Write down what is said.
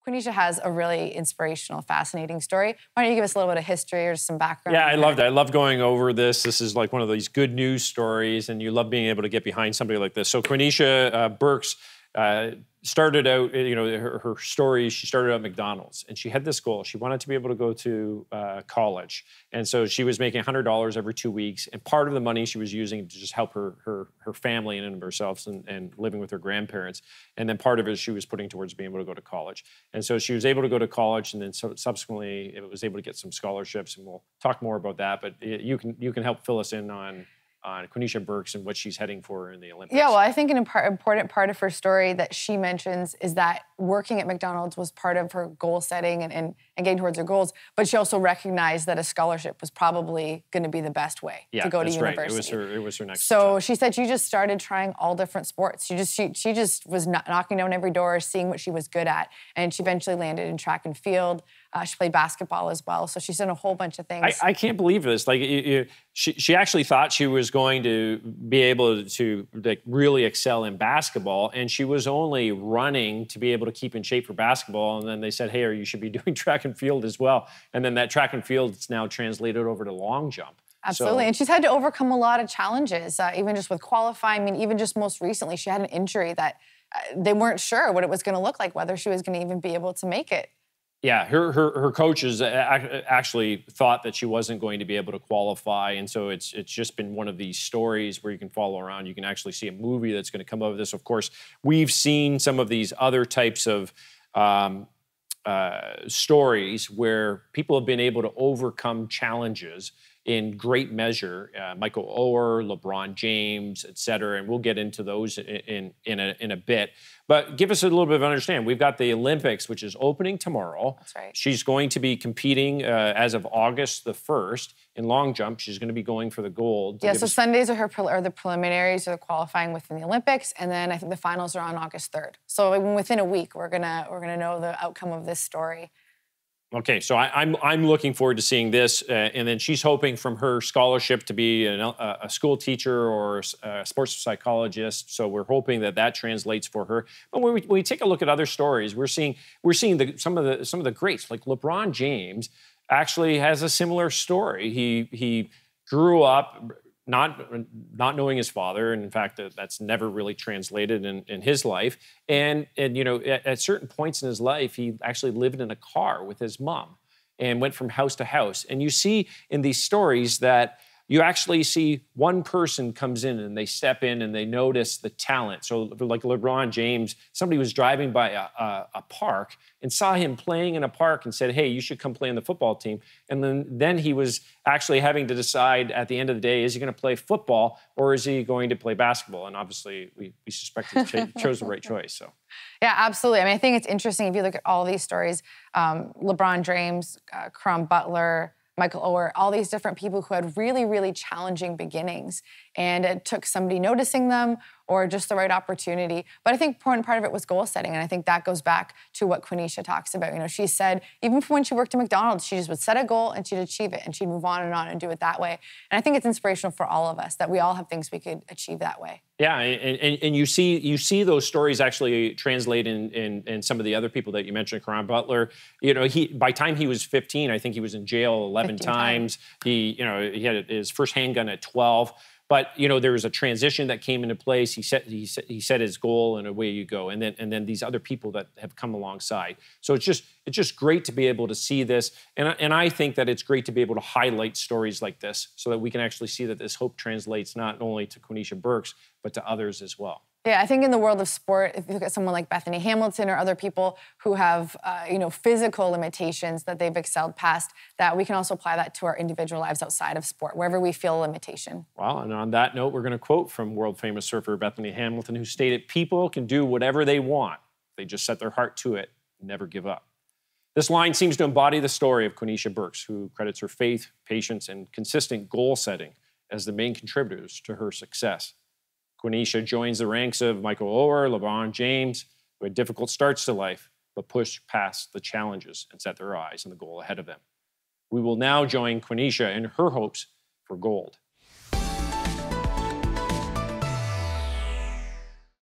Quanesha has a really inspirational, fascinating story. Why don't you give us a little bit of history or some background? Yeah, I loved it. I love going over this. This is like one of these good news stories, and you love being able to get behind somebody like this. So Quanesha Burks started out, her story, she started out at McDonald's, and she had this goal. She wanted to be able to go to college. And so she was making $100 every 2 weeks, and part of the money she was using to just help her family and of herself and living with her grandparents. And then part of it she was putting towards being able to go to college. And so she was able to go to college, and then subsequently it was able to get some scholarships, and we'll talk more about that. But you can help fill us in on Quanesha Burks and what she's heading for in the Olympics. Yeah, well, I think an important part of her story that she mentions is that working at McDonald's was part of her goal setting and getting towards her goals, but she also recognized that a scholarship was probably going to be the best way to go to university. Right. It was her next So job. she said she just started trying all different sports. She just was knocking down every door, seeing what she was good at, and she eventually landed in track and field. She played basketball as well, so she's done a whole bunch of things. I can't believe this. Like, she actually thought she was going to be able to really excel in basketball, and she was only running to be able to keep in shape for basketball. And then they said, "Hey, you should be doing track and field as well." And then that track and field is now translated over to long jump. Absolutely, and she's had to overcome a lot of challenges, even just with qualifying. I mean, even just most recently, she had an injury that they weren't sure what it was going to look like, whether she was going to even be able to make it. Yeah, her coaches actually thought that she wasn't going to be able to qualify, and so it's just been one of these stories where you can follow around. You can actually see a movie that's going to come out of this. Of course, we've seen some of these other types of stories where people have been able to overcome challenges in great measure. Michael Oher, LeBron James, et cetera, and we'll get into those in a bit. But give us a little bit of understanding. We've got the Olympics, which is opening tomorrow. That's right. She's going to be competing as of August the 1st in long jump. She's going to be going for the gold. Yeah, so Sundays are the preliminaries or the qualifying within the Olympics, and then I think the finals are on August 3rd. So within a week, we're gonna know the outcome of this story. Okay, so I'm looking forward to seeing this, and then she's hoping from her scholarship to be a school teacher or a sports psychologist. So we're hoping that translates for her. But when we take a look at other stories, we're seeing some of the greats, like LeBron James actually has a similar story. He grew up not knowing his father, and in fact, that's never really translated in his life. And at certain points in his life, he actually lived in a car with his mom and went from house to house. And you see in these stories that you actually see one person comes in and they step in and they notice the talent. So like LeBron James, somebody was driving by a park and saw him playing in a park and said, "Hey, you should come play in the football team." And then he was actually having to decide at the end of the day, is he going to play football or is he going to play basketball? And obviously we suspect he chose the right choice. So. Yeah, absolutely. I mean, I think it's interesting if you look at all these stories, LeBron James, Crum Butler, Michael Oher, all these different people who had really, really challenging beginnings. And it took somebody noticing them or just the right opportunity. But I think important part of it was goal setting. And I think that goes back to what Quanesha talks about. She said, even from when she worked at McDonald's, she just would set a goal and she'd achieve it and she'd move on and do it that way. And I think it's inspirational for all of us that we all have things we could achieve that way. Yeah, and you see those stories actually translate in some of the other people that you mentioned. Crum Butler, by time he was 15, I think he was in jail 11 times. He had his first handgun at 12. But there was a transition that came into place. He set his goal, and away you go. And then these other people that have come alongside. So it's just great to be able to see this, and I think that it's great to be able to highlight stories like this, so that we can actually see that this hope translates not only to Quanesha Burks but to others as well. Yeah, I think in the world of sport, if you look at someone like Bethany Hamilton or other people who have, physical limitations that they've excelled past, that we can also apply that to our individual lives outside of sport, wherever we feel a limitation. Well, and on that note, we're going to quote from world-famous surfer Bethany Hamilton, who stated, "People can do whatever they want. They just set their heart to it and never give up." This line seems to embody the story of Quanesha Burks, who credits her faith, patience, and consistent goal setting as the main contributors to her success. Quanesha joins the ranks of Michael Oher, LeBron James, who had difficult starts to life, but pushed past the challenges and set their eyes on the goal ahead of them. We will now join Quanesha in her hopes for gold.